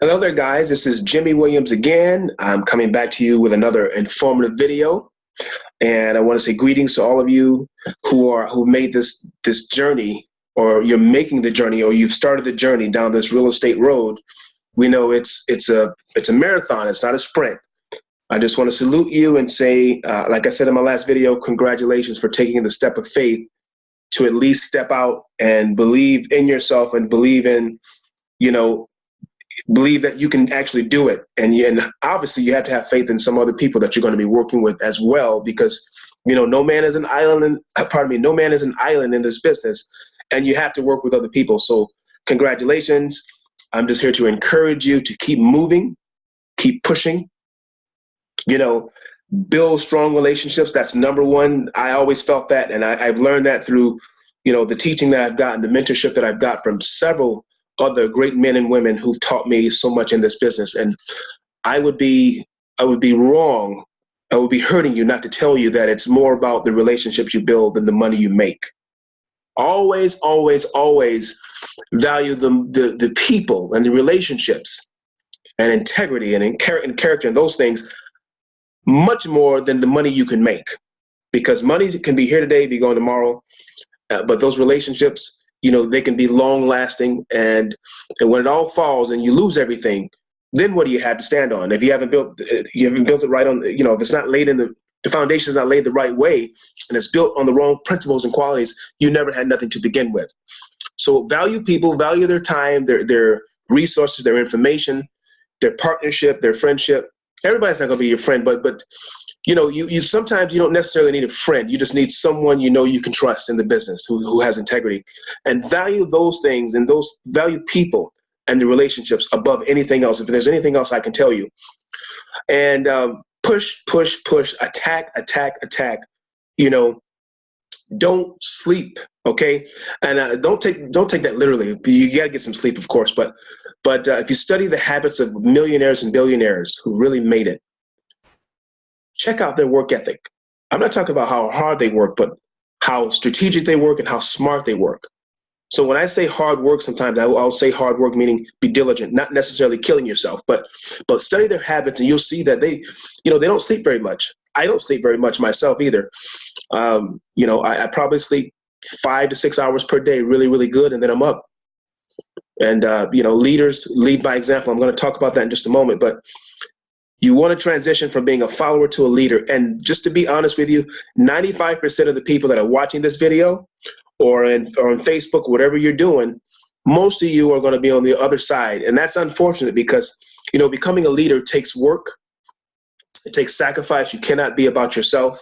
Hello there, guys. This is Jimmy Williams again. I'm coming back to you with another informative video, and I want to say greetings to all of you who made this journey, or you're making the journey, or you've started the journey down this real estate road. We know it's a marathon. It's not a sprint. I just want to salute you and say, like I said in my last video, congratulations for taking the step of faith to at least step out and believe in yourself and believe in, believe that you can actually do it. And obviously you have to have faith in some other people that you're going to be working with as well, because, no man is an island, no man is an island in this business, and you have to work with other people. So congratulations. I'm just here to encourage you to keep moving, keep pushing, build strong relationships. That's number one. I always felt that. And I've learned that through, the teaching that I've gotten, the mentorship that I've got from several other great men and women who've taught me so much in this business. And I would be wrong. I would be hurting you not to tell you that it's more about the relationships you build than the money you make. Always, always, always value the people and the relationships and integrity and character and those things much more than the money you can make, because money can be here today, be gone tomorrow. But those relationships, they can be long lasting. And when it all falls and you lose everything, then what do you have to stand on? If you haven't built it right on, if it's not laid in the foundation is not laid the right way, and it's built on the wrong principles and qualities, you never had nothing to begin with. So value people, value their time, their resources, their information, their partnership, their friendship. Everybody's not going to be your friend, but you sometimes you don't necessarily need a friend. You just need someone you can trust in the business who has integrity, and value those things, and value people and the relationships above anything else. If there's anything else I can tell you, and push, attack. Don't sleep, okay? And don't take that literally. You got to get some sleep, of course. But if you study the habits of millionaires and billionaires who really made it, check out their work ethic. I'm not talking about how hard they work, but how strategic they work and how smart they work. So when I say hard work, sometimes I'll say hard work meaning be diligent, not necessarily killing yourself, but study their habits, and you'll see that they don't sleep very much. I don't sleep very much myself either. I probably sleep 5 to 6 hours per day, really, really good, and then I'm up. And leaders lead by example. I'm going to talk about that in just a moment, but you want to transition from being a follower to a leader. And just to be honest with you, 95% of the people that are watching this video or on Facebook, whatever you're doing, most of you are going to be on the other side. And that's unfortunate because, becoming a leader takes work. It takes sacrifice. You cannot be about yourself.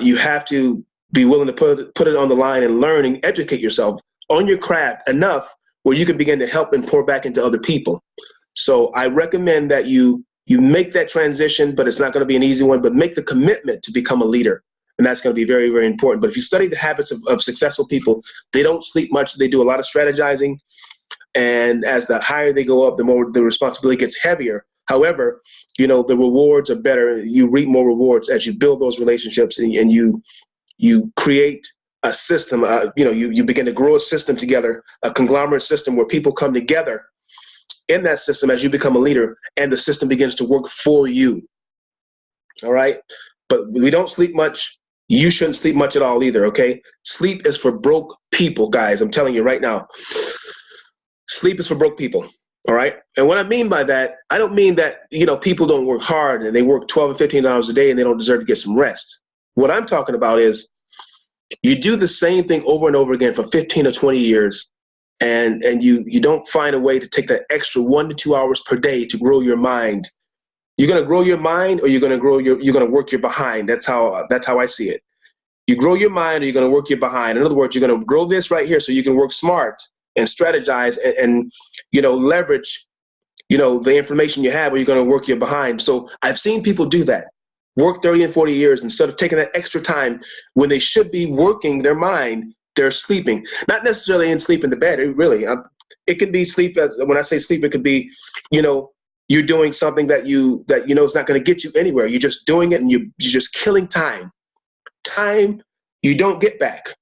You have to be willing to put it on the line and learn and educate yourself on your craft enough where you can begin to help and pour back into other people. So I recommend that you make that transition, but it's not going to be an easy one, but make the commitment to become a leader. And that's going to be very, very important. But if you study the habits of successful people, they don't sleep much. They do a lot of strategizing. And as the higher they go up, the more the responsibility gets heavier. However, the rewards are better. You reap more rewards as you build those relationships, and you create a system. You begin to grow a system together, a conglomerate system where people come together in that system as you become a leader, and the system begins to work for you. All right? But we don't sleep much. You shouldn't sleep much at all either, okay? Sleep is for broke people, guys. I'm telling you right now. Sleep is for broke people, all right? And what I mean by that, I don't mean that, people don't work hard and they work 12 and 15 hours a day and they don't deserve to get some rest. What I'm talking about is you do the same thing over and over again for 15 or 20 years, and you don't find a way to take that extra 1 to 2 hours per day to grow your mind. You're going to grow your mind, or you're going to work your behind. That's how I see it. You grow your mind, or you're going to work your behind. In other words, you're going to grow this right here so you can work smart and strategize and leverage, the information you have, or you're going to work your behind. So I've seen people do that, work 30 and 40 years instead of taking that extra time when they should be working their mind. They're sleeping, not necessarily in sleep in the bed. It can be sleep. When I say sleep, it could be, you're doing something that is not going to get you anywhere. You're just doing it, and you're just killing time. Time you don't get back.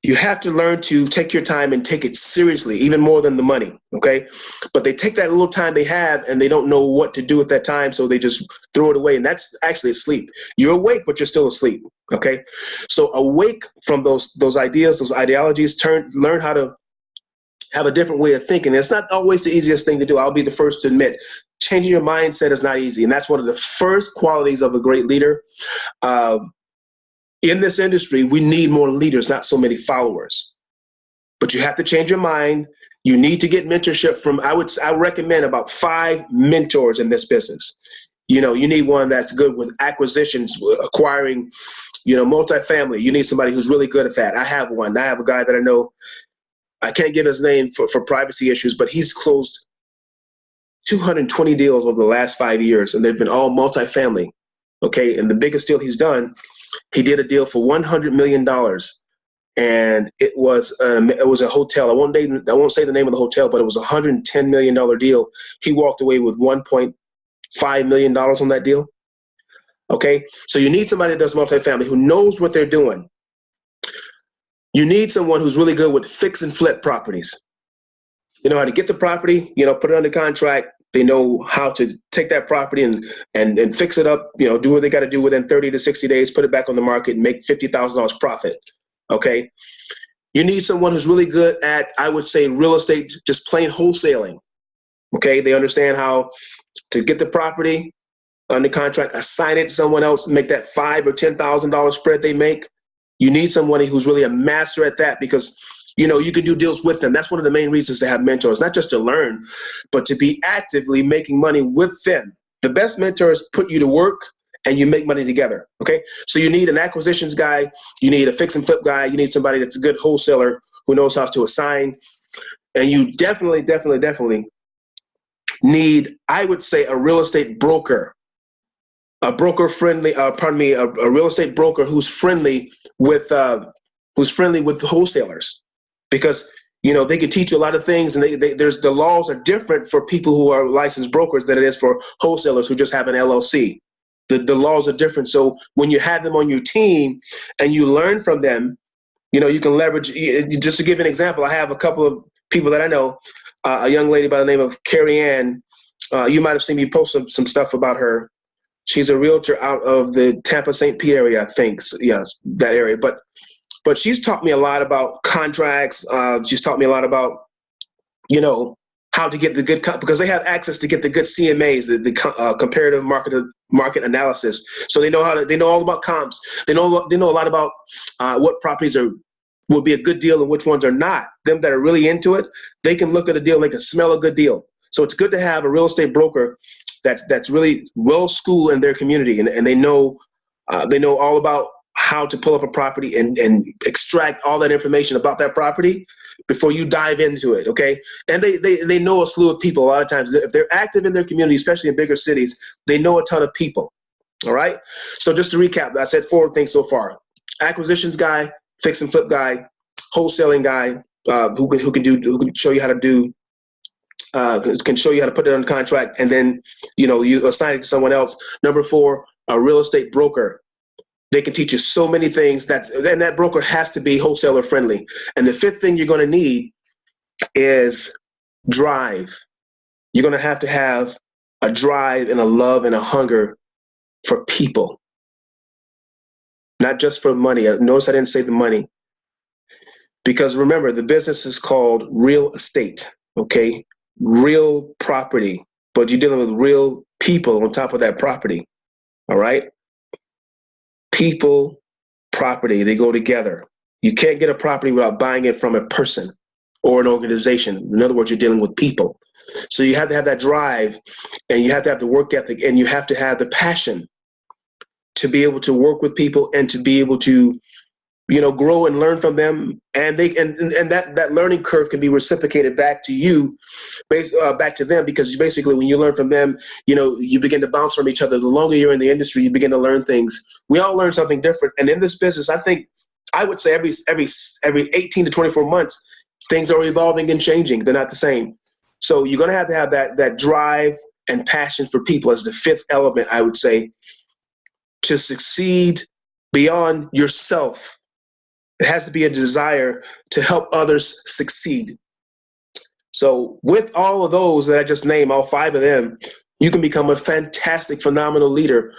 You have to learn to take your time and take it seriously, even more than the money, okay? But they take that little time they have and they don't know what to do with that time, so they just throw it away, and that's actually asleep. You're awake, but you're still asleep, okay? So awake from those ideas, those ideologies, learn how to have a different way of thinking. It's not always the easiest thing to do. I'll be the first to admit. Changing your mindset is not easy, and that's one of the first qualities of a great leader. In this industry, we need more leaders, not so many followers. But you have to change your mind. You need to get mentorship from, I recommend about 5 mentors in this business. You know, you need one that's good with acquisitions, acquiring, you know, multifamily. You need somebody who's really good at that. I have one. I have a guy that I know. I can't give his name for privacy issues, but he's closed 220 deals over the last 5 years, and they've been all multifamily. Okay, and the biggest deal he's done, he did a deal for $100 million, and it was a hotel. I won't say the name of the hotel, but it was a $110 million deal. He walked away with $1.5 million on that deal. Okay, so you need somebody that does multifamily who knows what they're doing. You need someone who's really good with fix and flip properties. You know how to get the property, you know, put it under contract. They know how to take that property and fix it up, you know, do what they got to do within 30 to 60 days, put it back on the market and make $50,000 profit. Okay. You need someone who's really good at, I would say, real estate, just plain wholesaling. Okay. They understand how to get the property under contract, assign it to someone else, make that $5,000 or $10,000 spread they make. You need somebody who's really a master at that, because you know, you can do deals with them. That's one of the main reasons to have mentors, not just to learn, but to be actively making money with them. The best mentors put you to work and you make money together, okay? So you need an acquisitions guy, you need a fix and flip guy, you need somebody that's a good wholesaler who knows how to assign, and you definitely need, I would say, a real estate broker, a real estate broker who's friendly with wholesalers. Because, you know, they can teach you a lot of things, and the laws are different for people who are licensed brokers than it is for wholesalers who just have an LLC. The laws are different. So when you have them on your team and you learn from them, you know, you can leverage. Just to give an example, I have a couple of people that I know, a young lady by the name of Carrie Ann. You might have seen me post some stuff about her. She's a realtor out of the Tampa, St. Pete area, I think. Yes, that area. But she's taught me a lot about contracts. She's taught me a lot about, you know, how to get the good, because they have access to get the good CMAs, the comparative market analysis. So they know all about comps. They know a lot about what properties will be a good deal and which ones are not. Them that are really into it, they can look at a deal, they can smell a good deal. So it's good to have a real estate broker that's really well schooled in their community, and they know all about how to pull up a property and extract all that information about that property before you dive into it, okay? And they know a slew of people. A lot of times, if they're active in their community, especially in bigger cities, they know a ton of people, all right? So just to recap, I said 4 things so far: acquisitions guy, fix and flip guy, wholesaling guy, who can show you how to do, can show you how to put it on contract, and then, you know, you assign it to someone else. Number 4, a real estate broker. They can teach you so many things, and that broker has to be wholesaler friendly. And the 5th thing you're going to need is drive. You're going to have a drive and a love and a hunger for people, not just for money. Notice I didn't say the money, because remember, the business is called real estate, okay? Real property, but you're dealing with real people on top of that property, all right? People, property, they go together. You can't get a property without buying it from a person or an organization. In other words, you're dealing with people. So you have to have that drive, and you have to have the work ethic, and you have to have the passion to be able to work with people and to be able to, you know, grow and learn from them. And that learning curve can be reciprocated back to you, back to them, because basically when you learn from them, you know, you begin to bounce from each other. The longer you're in the industry, you begin to learn things. We all learn something different. And in this business, I would say every 18 to 24 months, things are evolving and changing. They're not the same. So you're going to have that drive and passion for people as the 5th element, I would say, to succeed beyond yourself. It has to be a desire to help others succeed. So with all of those that I just named, all 5 of them, you can become a fantastic, phenomenal leader.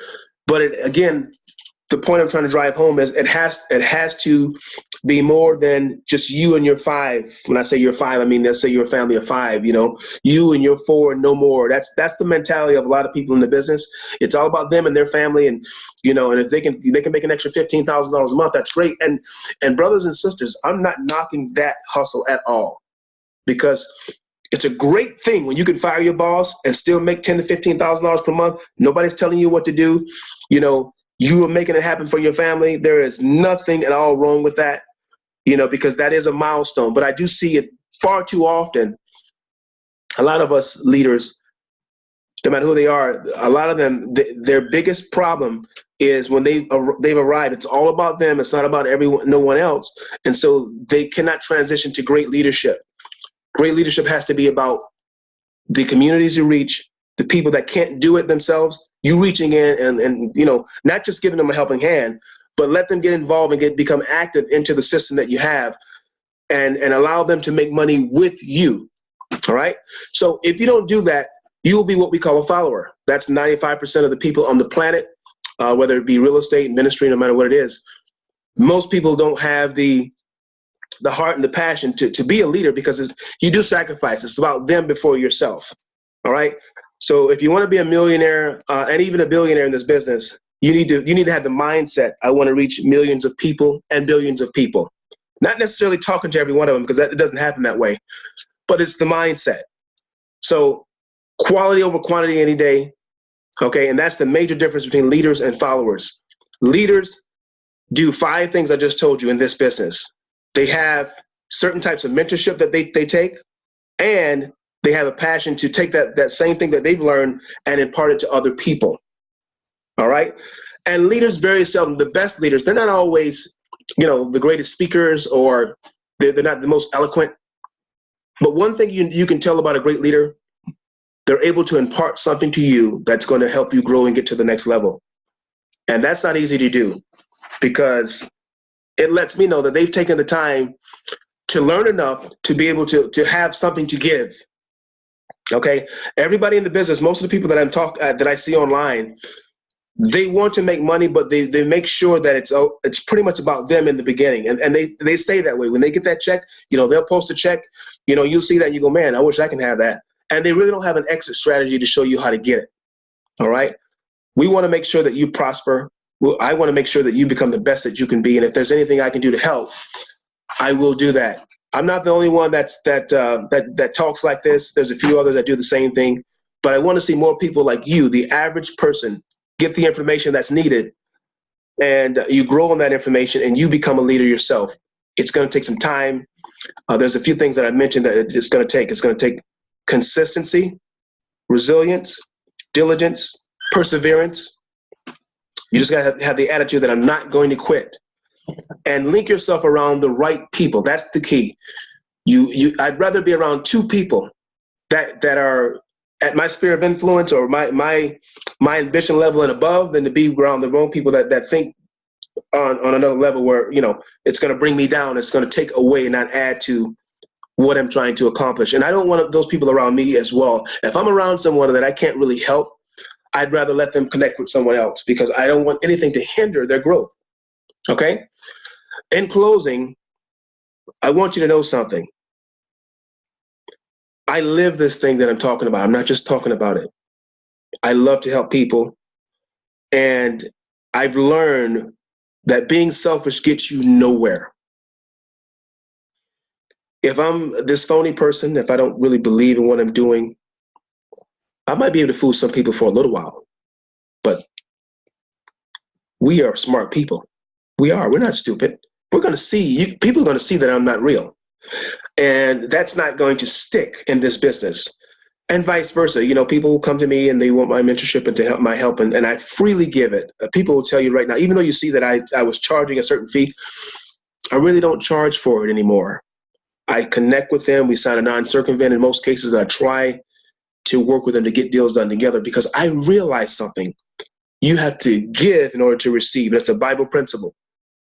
But again, the point I'm trying to drive home is it has to be more than just you and your 5. When I say your 5, I mean, let's say you're a family of 5, you and your 4 and no more. That's the mentality of a lot of people in the business. It's all about them and their family. And, and if they can make an extra $15,000 a month, that's great. And brothers and sisters, I'm not knocking that hustle at all, because it's a great thing when you can fire your boss and still make $10,000 to $15,000 per month. Nobody's telling you what to do. You are making it happen for your family. There is nothing at all wrong with that, because that is a milestone. But I do see it far too often. A lot of us leaders, no matter who they are, a lot of them, their biggest problem is when they've arrived, it's all about them. It's not about no one else. And so they cannot transition to great leadership. Great leadership has to be about the communities you reach, the people that can't do it themselves, you reaching in and not just giving them a helping hand, but let them get involved and become active into the system that you have, and allow them to make money with you. All right. So if you don't do that, you will be what we call a follower. That's 95% of the people on the planet, whether it be real estate, ministry, no matter what it is. Most people don't have the heart and the passion to be a leader, because you do sacrifice. It's about them before yourself. All right. So if you want to be a millionaire and even a billionaire in this business, you need to have the mindset. I want to reach millions of people and billions of people. Not necessarily talking to every one of them, because it doesn't happen that way, but it's the mindset. So quality over quantity any day. Okay. And that's the major difference between leaders and followers. Leaders do 5 things I just told you in this business. They have certain types of mentorship that they take, and they have a passion to take that same thing that they've learned and impart it to other people. All right. And leaders, very seldom, the best leaders, they're not always, the greatest speakers, or they're not the most eloquent. But one thing you can tell about a great leader, they're able to impart something to you that's going to help you grow and get to the next level. And that's not easy to do, because it lets me know that they've taken the time to learn enough to be able to have something to give. Okay. Everybody in the business, most of the people that I see online, they want to make money, but they make sure that it's pretty much about them in the beginning. And they stay that way. When they get that check, they'll post a check, you'll see that and you go, man, I wish I can have that. And they really don't have an exit strategy to show you how to get it. All right. We want to make sure that you prosper. I want to make sure that you become the best that you can be. And if there's anything I can do to help, I will do that. I'm not the only one that talks like this. There's a few others that do the same thing, but I want to see more people like you, the average person, get the information that's needed, and you grow on that information and you become a leader yourself. It's going to take some time. There's a few things that I mentioned that it's going to take. It's going to take consistency, resilience, diligence, perseverance. You just got to have the attitude that I'm not going to quit, and link yourself around the right people. That's the key. I'd rather be around 2 people that are at my sphere of influence or my ambition level and above, than to be around the wrong people that think on another level where, it's going to bring me down. It's going to take away and not add to what I'm trying to accomplish. And I don't want those people around me as well. If I'm around someone that I can't really help, I'd rather let them connect with someone else, because I don't want anything to hinder their growth. Okay. In closing, I want you to know something. I live this thing that I'm talking about. I'm not just talking about it. I love to help people. And I've learned that being selfish gets you nowhere. If I'm this phony person, if I don't really believe in what I'm doing, I might be able to fool some people for a little while. But we are smart people. We're not stupid. We're going to see, people are going to see that I'm not real. And that's not going to stick in this business. And vice versa. People will come to me and they want my mentorship and to help my help, and I freely give it. People will tell you right now, even though you see that I was charging a certain fee, I really don't charge for it anymore. I connect with them. We sign a non-circumvent in most cases. I try to work with them to get deals done together, because I realize something. You have to give in order to receive. That's a Bible principle,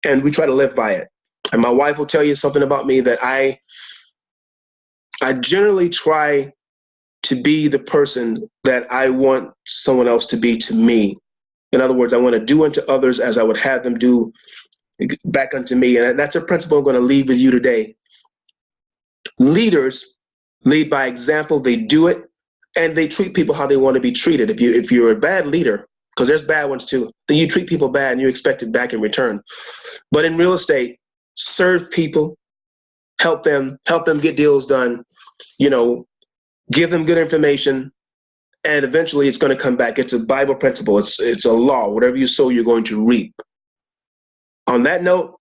and we try to live by it. And my wife will tell you something about me, that I generally try to be the person that I want someone else to be to me. In other words, I want to do unto others as I would have them do back unto me. And that's a principle I'm going to leave with you today. Leaders lead by example. They do it, and they treat people how they want to be treated. If you're a bad leader, because there's bad ones too, then you treat people bad and you expect it back in return. But in real estate, serve people, help them get deals done, you know, give them good information, and eventually it's going to come back. It's a Bible principle. It's a law. Whatever you sow, you're going to reap. On that note,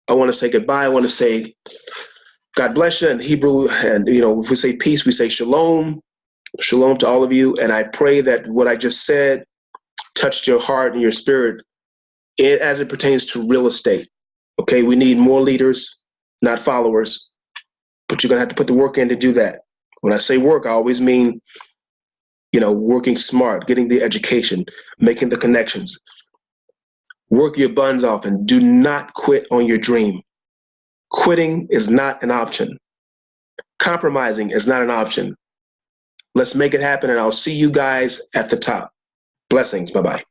I want to say goodbye. I want to say God bless you in Hebrew. And, you know, if we say peace, we say shalom. Shalom to all of you. And I pray that what I just said touched your heart and your spirit as it pertains to real estate. Okay, we need more leaders, not followers. But you're going to have to put the work in to do that. When I say work, I always mean, you know, working smart, getting the education, making the connections. Work your buns off and do not quit on your dream. Quitting is not an option. Compromising is not an option. Let's make it happen, and I'll see you guys at the top. Blessings. Bye-bye.